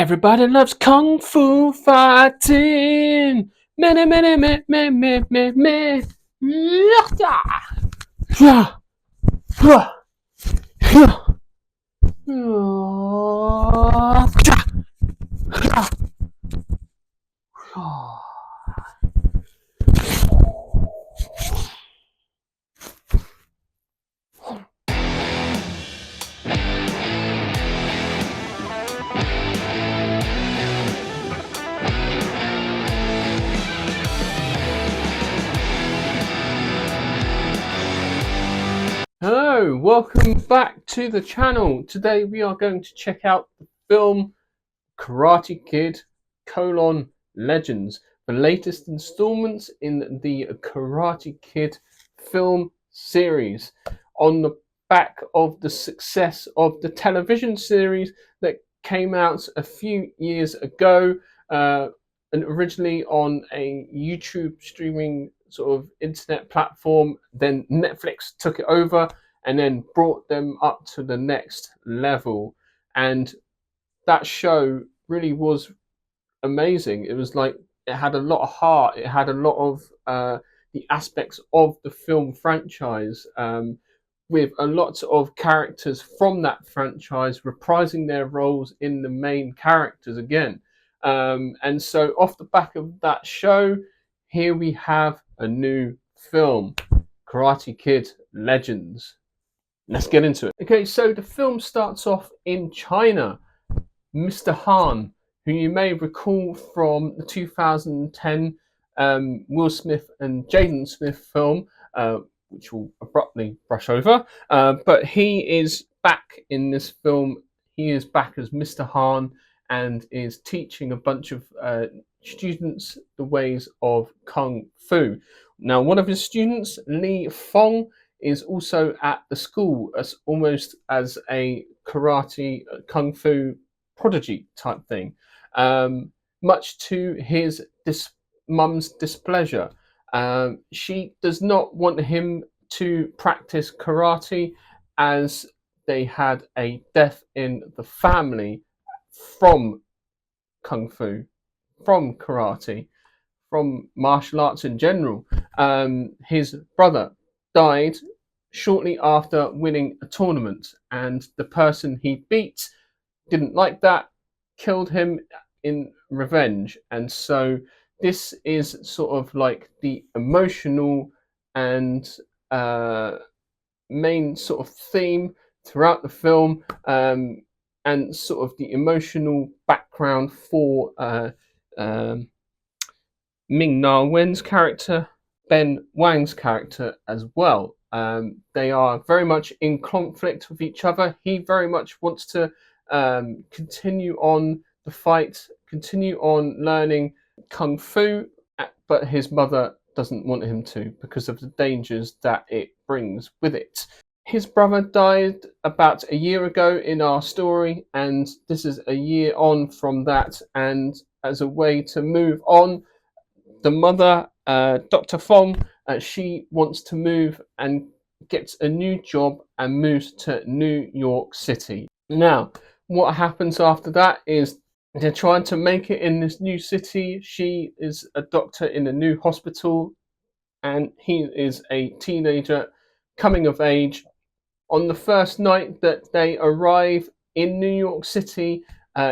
Everybody loves kung fu fighting. Many, many, many, many, many, many, many. Yeah. Yeah. Yeah. Hello, welcome back to the channel. Today we are going to check out the film Karate Kid: Legends, the latest installments in the Karate Kid film series, on the back of the success of the television series that came out a few years ago, and originally on a YouTube streaming sort of internet platform. Then Netflix took it over and then brought them up to the next level. And that show really was amazing. It was like it had a lot of heart. It had a lot of the aspects of the film franchise, with a lot of characters from that franchise reprising their roles in the main characters again. And so, off the back of that show, here we have a new film, Karate Kid Legends. Let's get into it. Okay, so the film starts off in China. Mr. Han, who you may recall from the 2010 Will Smith and Jaden Smith film, which we'll abruptly brush over, but he is back in this film. He is back as Mr. Han and is teaching a bunch of students the ways of Kung Fu. Now, one of his students, Fong, is also at the school as almost as a karate Kung Fu prodigy type thing, much to his mum's displeasure. She does not want him to practice karate, as they had a death in the family from kung fu, from karate, from martial arts in general. His brother died shortly after winning a tournament, and the person he beat didn't like that, killed him in revenge. And so this is sort of like the emotional and main sort of theme throughout the film, and sort of the emotional background for Ming Na Wen's character, Ben Wang's character as well. They are very much in conflict with each other. He very much wants to continue on the fight, continue on learning Kung Fu, but his mother doesn't want him to because of the dangers that it brings with it. His brother died about a year ago in our story, and this is a year on from that. And as a way to move on, the mother, Dr. Fong, she wants to move and gets a new job and moves to New York City. Now, what happens after that is they're trying to make it in this new city. She is a doctor in a new hospital, and he is a teenager coming of age. On the first night that they arrive in New York City,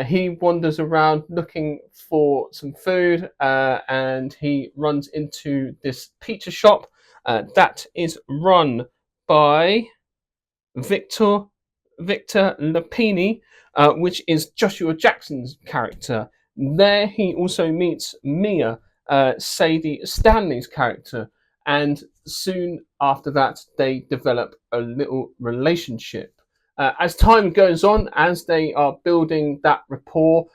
he wanders around looking for some food, and he runs into this pizza shop that is run by Victor Lapini, which is Joshua Jackson's character. There he also meets Mia, Sadie Stanley's character, and soon after that they develop a little relationship. As time goes on, as they are building that rapport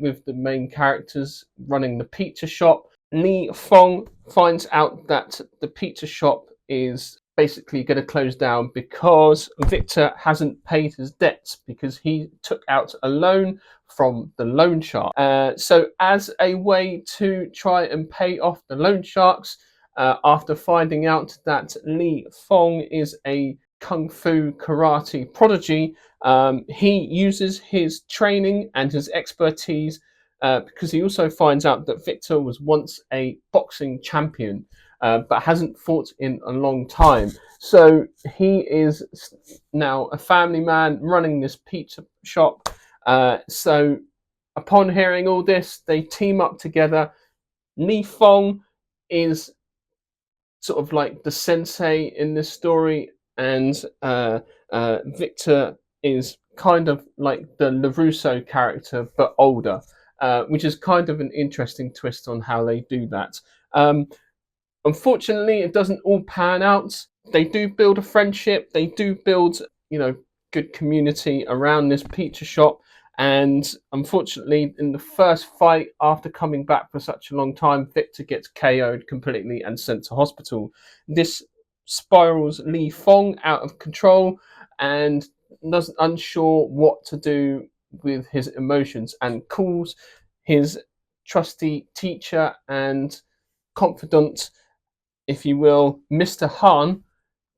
with the main characters running the pizza shop, Li Fong finds out that the pizza shop is basically going to close down because Victor hasn't paid his debts, because he took out a loan from the loan shark. So as a way to try and pay off the loan sharks, after finding out that Li Fong is a kung fu karate prodigy, he uses his training and his expertise because he also finds out that Victor was once a boxing champion but hasn't fought in a long time. So he is now a family man running this pizza shop. So upon hearing all this, they team up together. Li Fong is sort of like the sensei in this story, and Victor is kind of like the LaRusso character but older, which is kind of an interesting twist on how they do that. Um, Unfortunately, it doesn't all pan out. They do build a friendship. They do build, good community around this pizza shop. And unfortunately, in the first fight, after coming back for such a long time, Victor gets KO'd completely and sent to hospital. This spirals Li Fong out of control and doesn't unsure what to do with his emotions, and calls his trusty teacher and confidant, if you will, Mr. Han,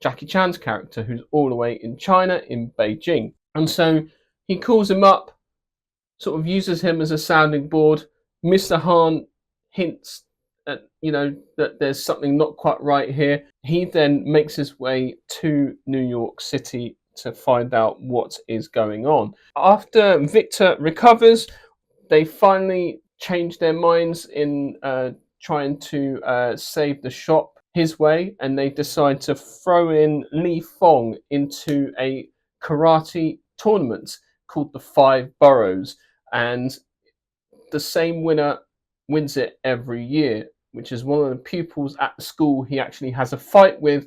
Jackie Chan's character, who's all the way in China, in Beijing. And so he calls him up, sort of uses him as a sounding board. Mr. Han hints at, that there's something not quite right here. He then makes his way to New York City to find out what is going on. After Victor recovers, they finally change their minds in trying to save the shop his way, and they decide to throw in Li Fong into a karate tournament called the Five Boroughs, and the same winner wins it every year, which is one of the pupils at the school he actually has a fight with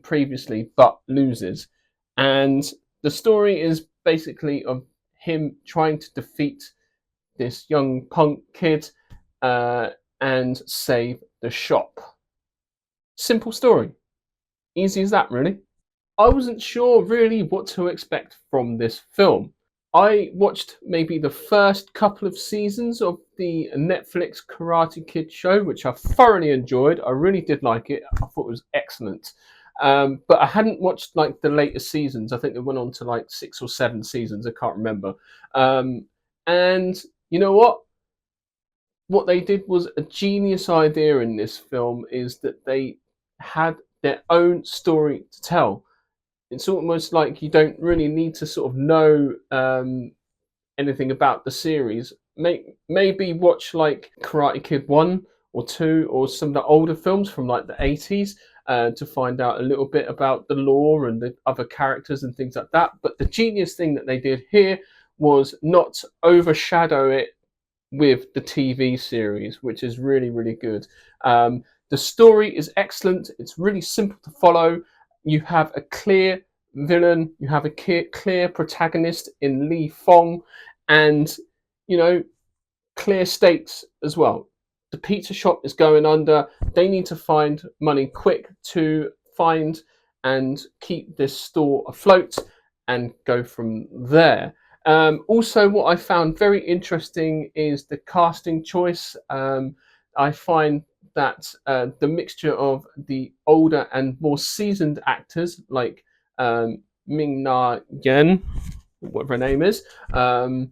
previously, but loses. And the story is basically of him trying to defeat this young punk kid and save the shop. Simple story. Easy as that, really. I wasn't sure really what to expect from this film. I watched maybe the first couple of seasons of the Netflix Karate Kid show, which I thoroughly enjoyed. I really did like it. I thought it was excellent. But I hadn't watched like the later seasons. I think it went on to like 6 or 7 seasons. I can't remember. And you know what? What they did was a genius idea in this film, is that they had their own story to tell. It's almost like you don't really need to sort of know anything about the series. Maybe watch like Karate Kid 1 or 2 or some of the older films from like the 80s to find out a little bit about the lore and the other characters and things like that. But the genius thing that they did here was not overshadow it with the TV series, which is really, really good. The story is excellent. It's really simple to follow. You have a clear villain, you have a clear protagonist in Li Fong, and clear stakes as well. The pizza shop is going under. They need to find money quick to find and keep this store afloat and go from there. Also, what I found very interesting is the casting choice. I find that the mixture of the older and more seasoned actors, like Ming Na Yen, whatever her name is, and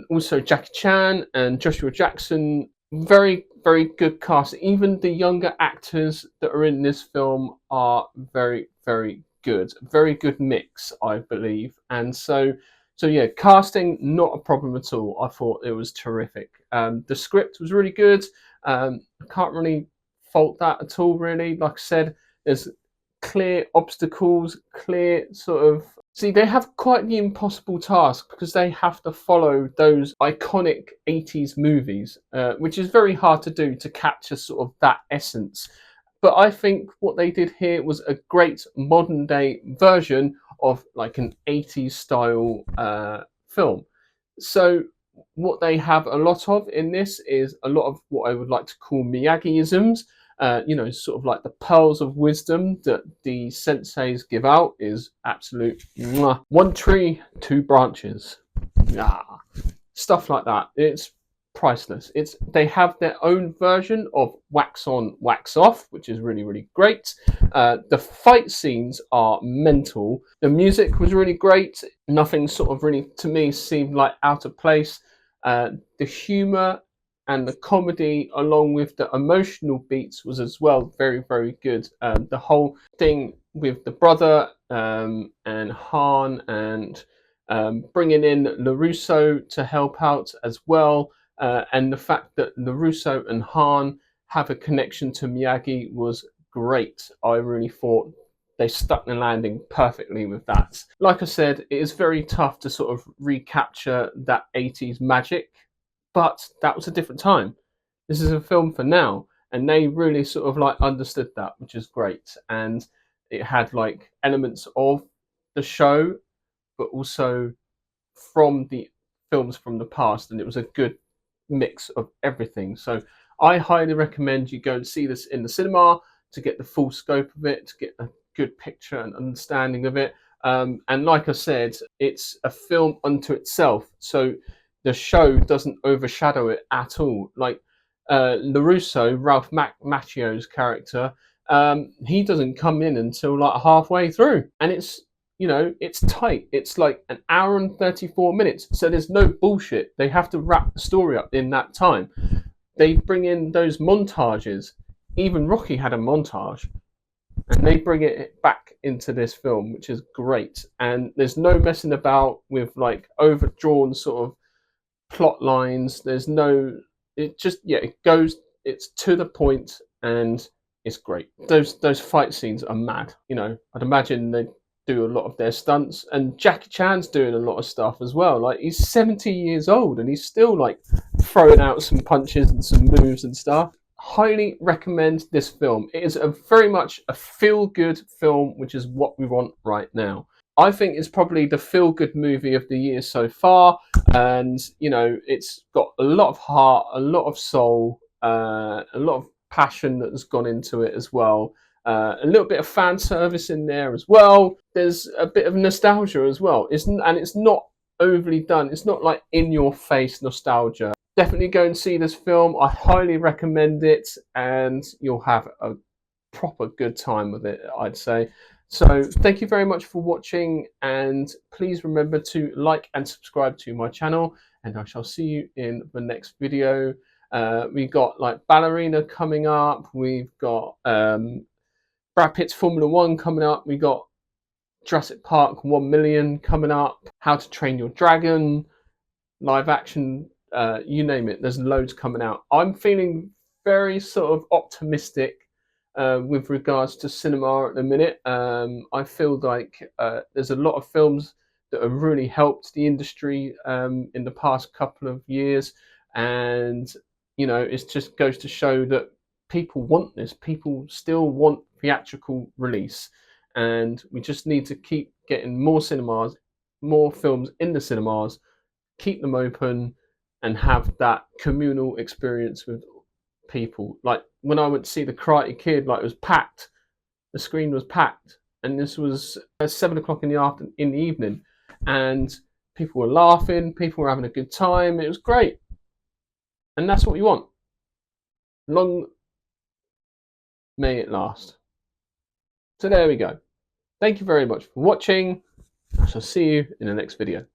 also Jackie Chan and Joshua Jackson, very, very good cast. Even the younger actors that are in this film are very, very good. Very good mix, I believe. And so yeah, casting not a problem at all. I thought it was terrific. The script was really good. I can't really fault that at all. Really, like I said, there's clear obstacles, clear sort of. See, they have quite the impossible task because they have to follow those iconic 80s movies, which is very hard to do, to capture sort of that essence. But I think what they did here was a great modern day version of like an 80s style film. So what they have a lot of in this is a lot of what I would like to call Miyagi-isms. Sort of like the pearls of wisdom that the senseis give out is absolute one tree, two branches. Yeah, stuff like that. It's priceless. They have their own version of wax on, wax off, which is really, really great. The fight scenes are mental. The music was really great. Nothing sort of really, to me, seemed like out of place. The humor and the comedy, along with the emotional beats, was as well very, very good. The whole thing with the brother and Han and bringing in LaRusso to help out as well, and the fact that LaRusso and Han have a connection to Miyagi was great. I really thought they stuck the landing perfectly with that. Like I said, it is very tough to sort of recapture that 80s magic, but that was a different time. This is a film for now, and they really sort of like understood that, which is great. And it had like elements of the show, but also from the films from the past, and it was a good mix of everything. So I highly recommend you go and see this in the cinema to get the full scope of it, to get a good picture and understanding of it. And like I said, it's a film unto itself, so the show doesn't overshadow it at all. Like LaRusso, Macchio's character, he doesn't come in until like halfway through, and it's tight. It's like an hour and 34 minutes, so there's no bullshit. They have to wrap the story up in that time. They bring in those montages. Even Rocky had a montage, and they bring it back into this film, which is great. And there's no messing about with like overdrawn sort of plot lines. There's no, it just, yeah, it goes, it's to the point, and it's great. Those fight scenes are mad. I'd imagine they do a lot of their stunts, and Jackie Chan's doing a lot of stuff as well. Like, he's 70 years old and he's still like throwing out some punches and some moves and stuff. Highly recommend this film. It is very much a feel-good film, which is what we want right now. I think it's probably the feel-good movie of the year so far, and it's got a lot of heart, a lot of soul, a lot of passion that has gone into it as well. A little bit of fan service in there as well. There's a bit of nostalgia as well. It's not overly done. It's not like in-your-face nostalgia. Definitely go and see this film. I highly recommend it, and you'll have a proper good time with it, I'd say. So thank you very much for watching, and please remember to like and subscribe to my channel, and I shall see you in the next video. We got like Ballerina coming up. We've got Brad Pitt's Formula One coming up. We got Jurassic Park 1 million coming up. How to Train Your Dragon, live action, you name it. There's loads coming out. I'm feeling very sort of optimistic with regards to cinema at the minute. I feel like there's a lot of films that have really helped the industry in the past couple of years, and it just goes to show that people want this. People still want theatrical release, and we just need to keep getting more cinemas, more films in the cinemas, keep them open, and have that communal experience with people. Like when I went to see the Karate Kid, like, it was packed. The screen was packed, and this was at 7 o'clock in the evening, and people were laughing, people were having a good time. It was great, and that's what we want. Long may it last. So there we go. Thank you very much for watching. I shall see you in the next video.